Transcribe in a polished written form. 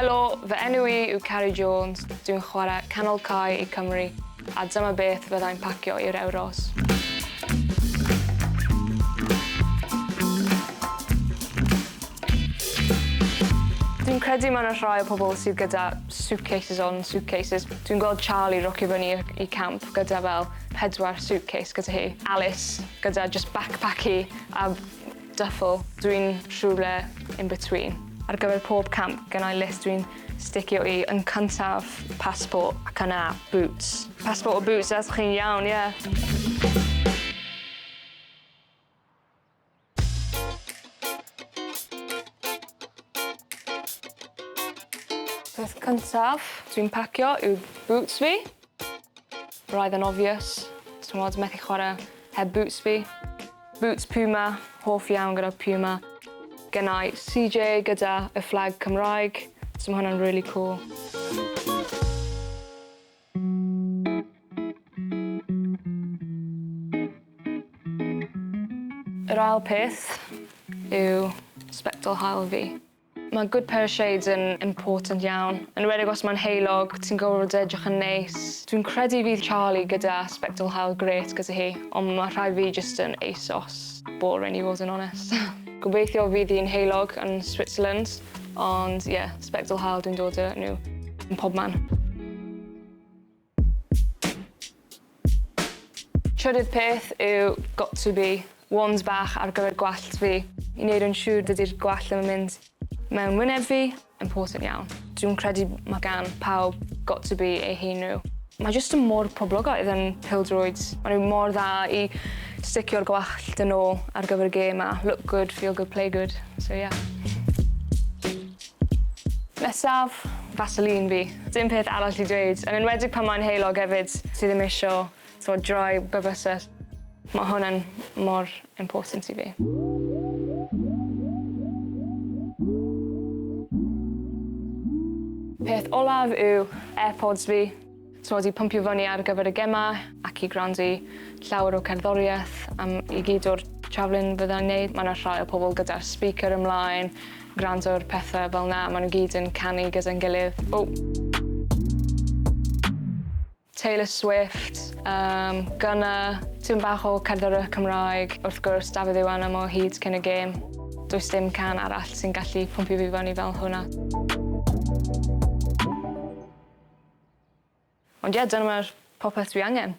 Helo, fy enw I yw Carrie Jones. Dwi'n chwarae canol cae I Cymru, a dyma beth fyddai'n pacio i'r Ewros. Dwi'n credu mewn rhai o pobl sydd gyda suitcases on suitcases. Dwi'n gweld Charlie rocio fyny I camp gyda fel 4 suitcase gyda hi. Alice gyda just backpack I a duffel. Dwi'n rhywle in between. Ar gyfer pob camp gynnau list dwi'n sticio I yn cyntaf passport ac yna boots. Passport o boots, that's chi'n iawn, ie. Peth cyntaf dwi'n pacio yw boots fi. Roedd yn obvious. Dwi'n meddwl methu chwarae heb boots fi. Boots Puma, hoff iawn gyda Puma. Gynnau CJ gyda y fflag Cymraeg, so mae hwnna'n really cool. Yr ail peth yw sbectol haul fi. Mae good pair of shades yn important iawn. Yn enwedig os mae'n heulog, ti'n gorfod edrych yn neis. Dwi'n credu fydd Charlie gyda sbectol haul grêt gyda hi, ond mae rhaid fi just yn ASOS. Boring I fod yn honest. Gobeithio fydd hi'n heulog yn Switzerland, ond ie, sbectol haul dwi'n dod â nhw yn pob man. Trydydd peth yw got to be wands bach ar gyfer gwallt fi. I wneud yn siŵr dydy'r gwallt yn mynd mewn wyneb fi, important iawn. Dwi'n credu mae gan pawb got to be eu hun nhw. Mae jyst yn mor poblogaidd yn pêl-droed. Maen nhw mor dda I sticio'r gwallt yn ôl ar gyfer y gêm a look good, feel good, play good. So yeah. Nesaf, Vaseline fi. Dim peth arall I dweud. Yn enwedig pan mae'n heulog hefyd, sydd ddim isio dry bywysau. Mae hwnna'n mor important I fi. Peth olaf yw AirPods fi. So wedi pumpio fyny ar gyfer y gemau ac I gwrando llawer o cerddoriaeth am I gyd o'r traflun fydda'n wneud. Mae yna rhai o pobl gyda'r speaker ymlaen, gwrando'r pethau fel na. Maen nhw gyd yn canu gyda'n gilydd. Taylor Swift, Gunner, tipyn bach o cerddoriaeth Cymraeg. Wrth gwrs, Dafydd Iwan am o hyd cyn y gêm. Does dim can arall sy'n gallu pumpio fi fyny fel hwnna. Ond ie, dyna mae'r popeth dwi angen.